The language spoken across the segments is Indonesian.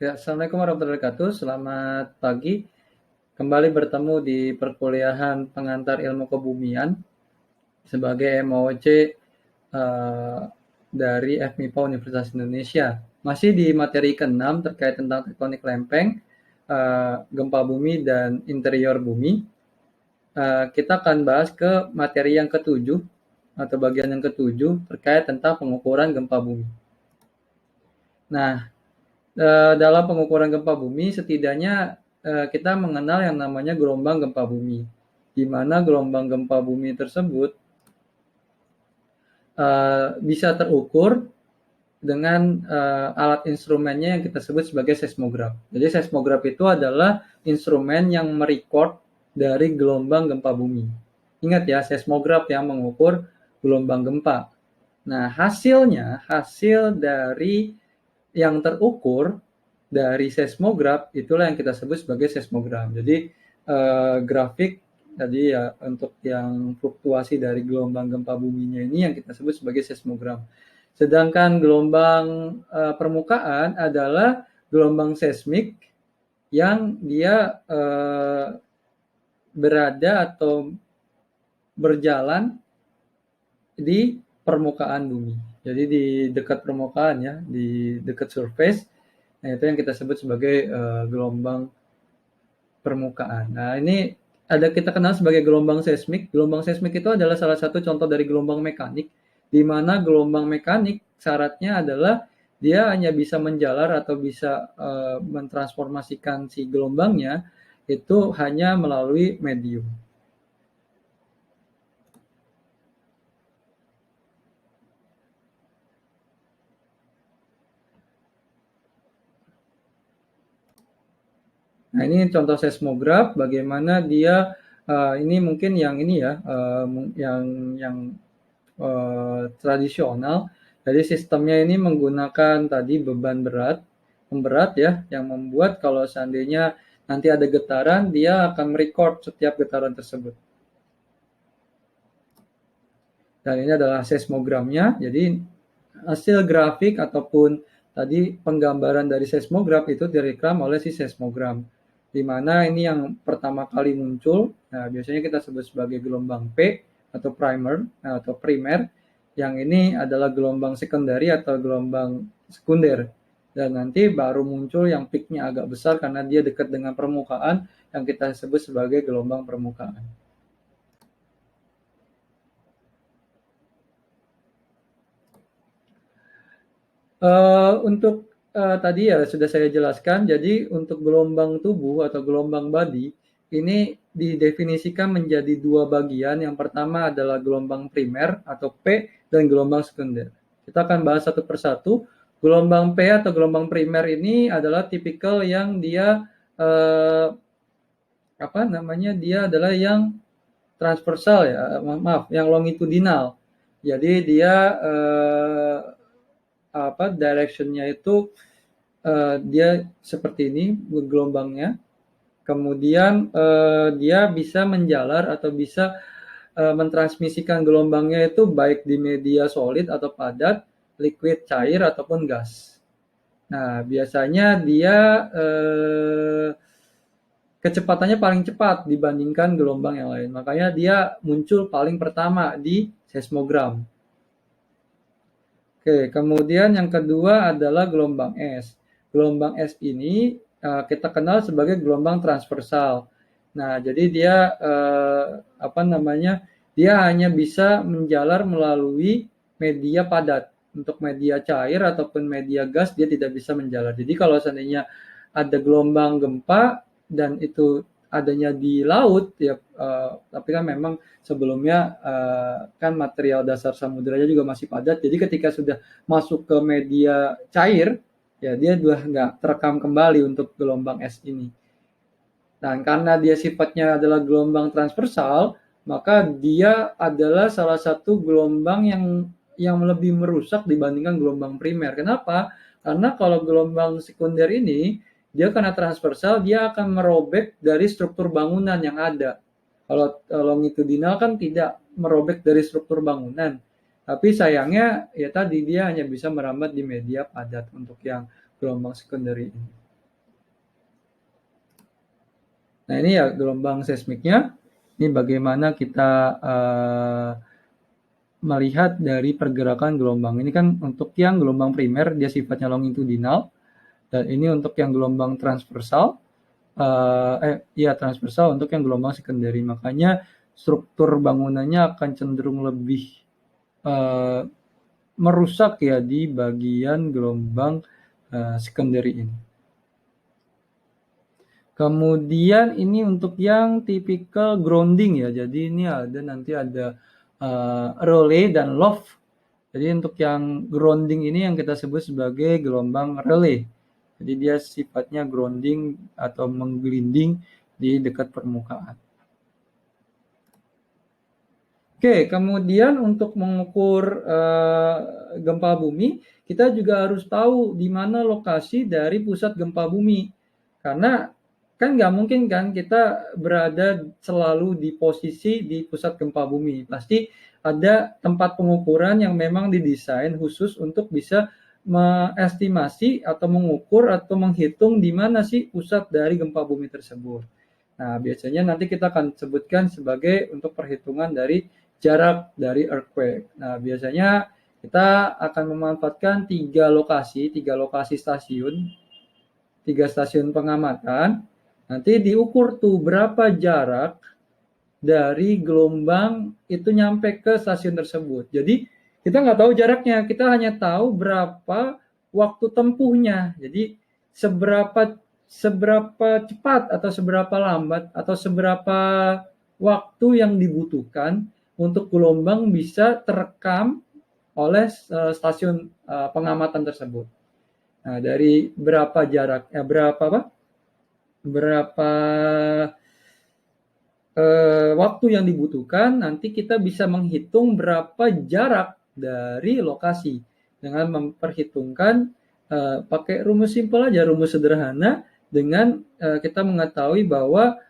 Ya, Assalamualaikum warahmatullahi wabarakatuh. Selamat pagi. Kembali bertemu di perkuliahan pengantar ilmu kebumian sebagai MOC dari FMIPA Universitas Indonesia. Masih di materi ke-6 terkait tentang tektonik lempeng, gempa bumi dan interior bumi. Kita akan bahas ke materi yang ke-7 atau bagian yang ke-7 terkait tentang pengukuran gempa bumi. Nah, dalam pengukuran gempa bumi setidaknya kita mengenal yang namanya gelombang gempa bumi, di mana gelombang gempa bumi tersebut bisa terukur dengan alat instrumennya yang kita sebut sebagai seismograf. Jadi seismograf itu adalah instrumen yang merekord dari gelombang gempa bumi. Ingat ya, seismograf yang mengukur gelombang gempa. Nah, hasil dari yang terukur dari seismograf itulah yang kita sebut sebagai seismogram. Jadi grafik tadi ya untuk yang fluktuasi dari gelombang gempa buminya ini yang kita sebut sebagai seismogram. Sedangkan gelombang permukaan adalah gelombang seismik yang dia berada atau berjalan di permukaan bumi. Jadi di dekat permukaan ya, di dekat surface. Nah, itu yang kita sebut sebagai gelombang permukaan. Nah, ini ada kita kenal sebagai gelombang seismik. Gelombang seismik itu adalah salah satu contoh dari gelombang mekanik, di mana gelombang mekanik syaratnya adalah dia hanya bisa menjalar atau bisa mentransformasikan si gelombangnya itu hanya melalui medium. Nah, ini contoh seismograf bagaimana dia ini mungkin yang ini ya yang tradisional. Jadi sistemnya ini menggunakan tadi beban berat ya, yang membuat kalau seandainya nanti ada getaran dia akan merekord setiap getaran tersebut. Dan ini adalah seismogramnya. Jadi hasil grafik ataupun tadi penggambaran dari seismograf itu direkam oleh si seismogram. Di mana ini yang pertama kali muncul, nah biasanya kita sebut sebagai gelombang P atau primer, yang ini adalah gelombang sekunderi atau gelombang sekunder. Dan nanti baru muncul yang peaknya agak besar karena dia dekat dengan permukaan yang kita sebut sebagai gelombang permukaan. Untuk tadi ya sudah saya jelaskan, jadi untuk gelombang tubuh atau gelombang body ini didefinisikan menjadi dua bagian. Yang pertama adalah gelombang primer atau P dan gelombang sekunder. Kita akan bahas satu persatu. Gelombang P atau gelombang primer ini adalah tipikal yang dia dia adalah yang transversal ya, yang longitudinal. Jadi dia directionnya itu dia seperti ini gelombangnya. Kemudian dia bisa menjalar atau bisa mentransmisikan gelombangnya itu baik di media solid atau padat, liquid cair ataupun gas. Nah, biasanya dia kecepatannya paling cepat dibandingkan gelombang yang lain. Makanya dia muncul paling pertama di seismogram. Oke, kemudian yang kedua adalah gelombang es. Gelombang es ini kita kenal sebagai gelombang transversal. Nah, jadi dia dia hanya bisa menjalar melalui media padat. Untuk media cair ataupun media gas dia tidak bisa menjalar. Jadi kalau seandainya ada gelombang gempa dan itu adanya di laut ya, tapi kan memang sebelumnya kan material dasar samudranya juga masih padat. Jadi ketika sudah masuk ke media cair ya dia sudah nggak terekam kembali untuk gelombang es ini. Dan karena dia sifatnya adalah gelombang transversal, maka dia adalah salah satu gelombang yang lebih merusak dibandingkan gelombang primer. Kenapa? Karena kalau gelombang sekunder ini dia karena transversal dia akan merobek dari struktur bangunan yang ada. Kalau longitudinal kan tidak merobek dari struktur bangunan. Tapi sayangnya ya tadi dia hanya bisa merambat di media padat untuk yang gelombang sekunder ini. Nah ini ya gelombang seismiknya. Ini bagaimana kita melihat dari pergerakan gelombang. Ini kan untuk yang gelombang primer dia sifatnya longitudinal, dan ini untuk yang gelombang transversal. Transversal untuk yang gelombang secondary. Makanya struktur bangunannya akan cenderung lebih merusak ya di bagian gelombang secondary ini. Kemudian ini untuk yang typical grounding ya. Jadi ini nanti ada relay dan loft. Jadi untuk yang grounding ini yang kita sebut sebagai gelombang relay. Jadi dia sifatnya grounding atau menggelinding di dekat permukaan. Oke, kemudian untuk mengukur gempa bumi, kita juga harus tahu di mana lokasi dari pusat gempa bumi. Karena kan nggak mungkin kan kita berada selalu di posisi di pusat gempa bumi. Pasti ada tempat pengukuran yang memang didesain khusus untuk bisa mengestimasi atau mengukur atau menghitung di mana sih pusat dari gempa bumi tersebut. Nah, biasanya nanti kita akan sebutkan sebagai untuk perhitungan dari jarak dari earthquake. Nah, biasanya kita akan memanfaatkan tiga lokasi stasiun, 3 stasiun pengamatan. Nanti diukur tuh berapa jarak dari gelombang itu nyampe ke stasiun tersebut. Jadi kita nggak tahu jaraknya, kita hanya tahu berapa waktu tempuhnya. Jadi seberapa cepat atau seberapa lambat atau seberapa waktu yang dibutuhkan untuk gelombang bisa terekam oleh stasiun pengamatan tersebut. Nah, dari berapa jarak, berapa waktu yang dibutuhkan, nanti kita bisa menghitung berapa jarak dari lokasi dengan memperhitungkan pakai rumus simpel aja, rumus sederhana dengan kita mengetahui bahwa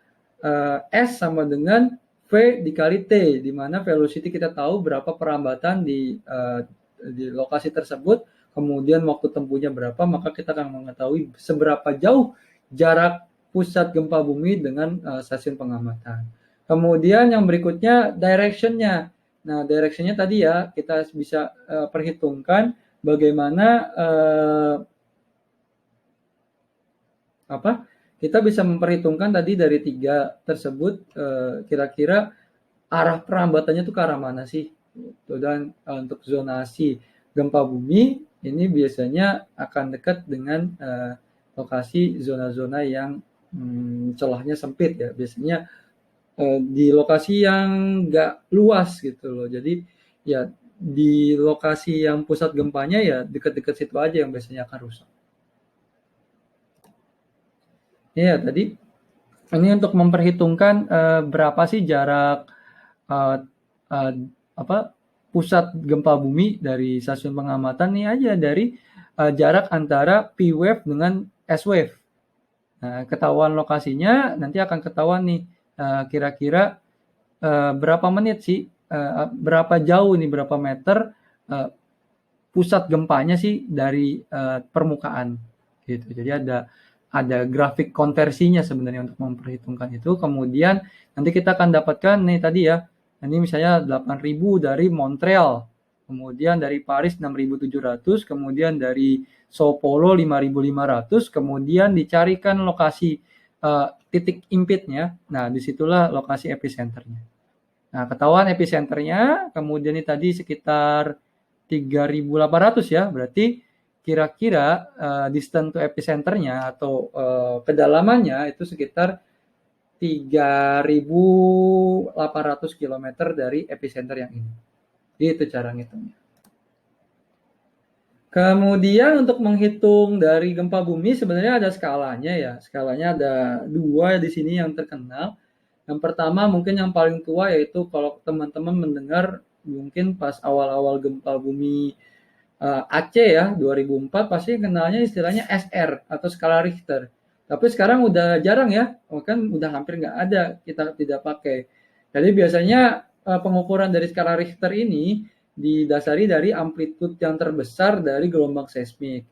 S sama dengan V dikali T, di mana velocity kita tahu berapa perambatan di lokasi tersebut, kemudian waktu tempuhnya berapa, maka kita akan mengetahui seberapa jauh jarak pusat gempa bumi dengan stasiun pengamatan. Kemudian yang berikutnya direction-nya. Nah, direction-nya tadi ya kita bisa perhitungkan bagaimana kita bisa memperhitungkan tadi dari 3 tersebut kira-kira arah perambatannya itu ke arah mana sih? Dan untuk zonasi gempa bumi ini biasanya akan dekat dengan lokasi zona-zona yang celahnya sempit ya. Biasanya di lokasi yang nggak luas gitu loh. Jadi ya di lokasi yang pusat gempanya ya dekat-dekat situ aja yang biasanya akan rusak. Iya tadi ini untuk memperhitungkan berapa sih jarak pusat gempa bumi dari stasiun pengamatan nih aja dari jarak antara P wave dengan S wave. Nah, ketahuan lokasinya nanti akan ketahuan nih kira-kira berapa menit sih, berapa jauh nih, berapa meter pusat gempanya sih dari permukaan gitu. Jadi ada grafik konversinya sebenarnya untuk memperhitungkan itu. Kemudian nanti kita akan dapatkan nih tadi ya, ini misalnya 8.000 dari Montreal, kemudian dari Paris 6.700, kemudian dari Sao Paulo 5.500, kemudian dicarikan lokasi titik impitnya. Nah, disitulah lokasi epicenternya. Nah, ketahuan epicenternya, kemudian ini tadi sekitar 3.800 ya, berarti kira-kira distance to epicenternya atau kedalamannya itu sekitar 3.800 km dari epicenter yang ini. Itu cara ngitungnya. Kemudian untuk menghitung dari gempa bumi sebenarnya ada skalanya ya. Skalanya ada 2 di sini yang terkenal. Yang pertama mungkin yang paling tua yaitu kalau teman-teman mendengar mungkin pas awal-awal gempa bumi Aceh ya 2004 pasti kenalnya istilahnya SR atau skala Richter. Tapi sekarang udah jarang ya, kan udah hampir nggak ada, kita tidak pakai. Jadi biasanya pengukuran dari skala Richter ini didasari dari amplitude yang terbesar dari gelombang seismik.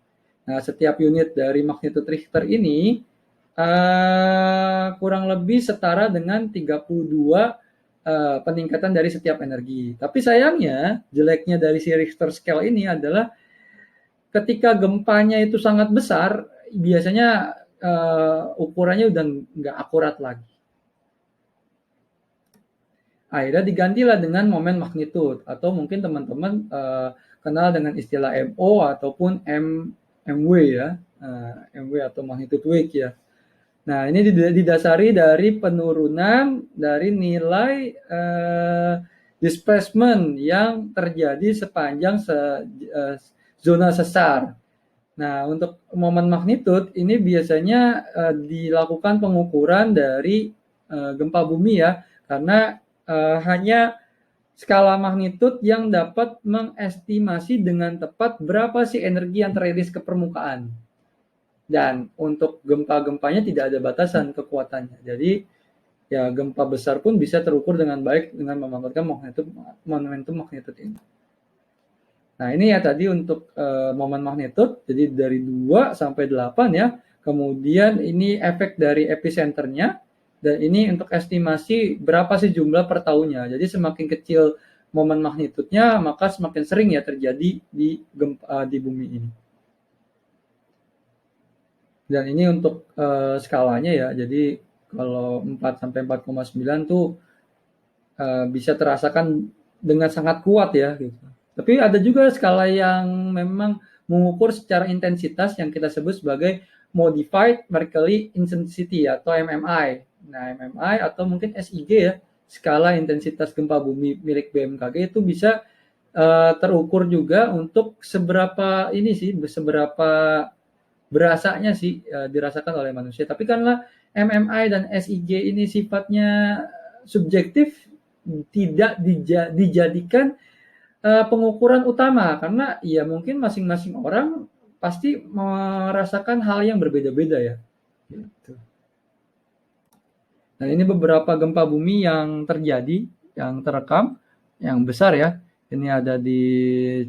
Nah, setiap unit dari magnitude Richter ini kurang lebih setara dengan 32 peningkatan dari setiap energi. Tapi sayangnya, jeleknya dari si Richter scale ini adalah ketika gempanya itu sangat besar, biasanya ukurannya udah nggak akurat lagi. Akhirnya digantilah dengan momen magnitude, atau mungkin teman-teman kenal dengan istilah MO ataupun MW ya, MW atau magnitude wave ya. Nah, ini didasari dari penurunan dari nilai displacement yang terjadi sepanjang zona sesar. Nah, untuk momen magnitude ini biasanya dilakukan pengukuran dari gempa bumi ya, karena hanya skala magnitude yang dapat mengestimasi dengan tepat berapa sih energi yang teriris ke permukaan. Dan untuk gempa-gempanya tidak ada batasan kekuatannya. Jadi ya gempa besar pun bisa terukur dengan baik dengan memanfaatkan momentum magnitude ini. Nah, ini ya tadi untuk momen magnitude, jadi dari 2 sampai 8 ya. Kemudian ini efek dari epicenternya, dan ini untuk estimasi berapa sih jumlah per tahunnya. Jadi semakin kecil momen magnitudenya, maka semakin sering ya terjadi di bumi ini. Dan ini untuk skalanya ya. Jadi kalau 4 sampai 4,9 tuh bisa terasakan dengan sangat kuat ya gitu. Tapi ada juga skala yang memang mengukur secara intensitas yang kita sebut sebagai Modified Mercalli Intensity atau MMI. Nah, MMI atau mungkin SIG ya, skala intensitas gempa bumi milik BMKG itu bisa terukur juga untuk seberapa berasanya sih dirasakan oleh manusia. Tapi karena MMI dan SIG ini sifatnya subjektif, tidak dijadikan pengukuran utama, karena ya mungkin masing-masing orang pasti merasakan hal yang berbeda-beda ya. Gitu. Nah, ini beberapa gempa bumi yang terjadi, yang terekam, yang besar ya. Ini ada di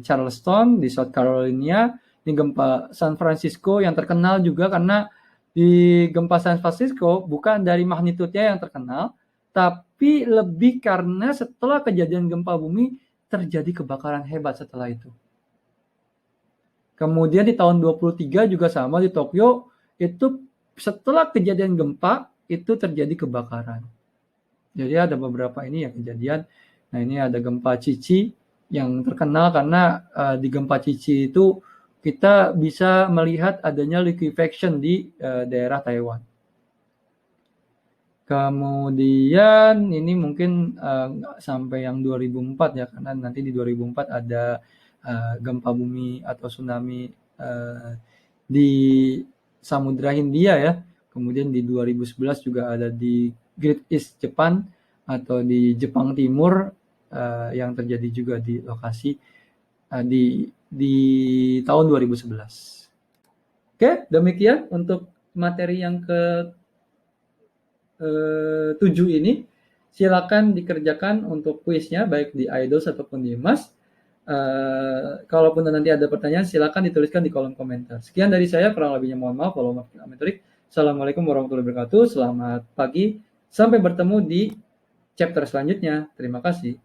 Charleston, di South Carolina. Ini gempa San Francisco yang terkenal juga karena di gempa San Francisco bukan dari magnitudenya yang terkenal, tapi lebih karena setelah kejadian gempa bumi terjadi kebakaran hebat setelah itu. Kemudian di tahun 23 juga sama di Tokyo, itu setelah kejadian gempa itu terjadi kebakaran. Jadi ada beberapa ini yang kejadian. Nah, ini ada gempa Cici yang terkenal karena di gempa Cici itu kita bisa melihat adanya liquefaction di daerah Taiwan. Kemudian ini mungkin nggak sampai yang 2004 ya, karena nanti di 2004 ada gempa bumi atau tsunami di Samudra Hindia ya. Kemudian di 2011 juga ada di Great East Japan atau di Jepang Timur yang terjadi juga di lokasi di tahun 2011. Oke, demikian untuk materi yang ke-7 ini. Silakan dikerjakan untuk kuisnya baik di idols ataupun di emas. Kalaupun nanti ada pertanyaan, silakan dituliskan di kolom komentar. Sekian dari saya, kurang lebihnya mohon maaf. Assalamualaikum warahmatullahi wabarakatuh. Selamat pagi. Sampai bertemu di chapter selanjutnya. Terima kasih.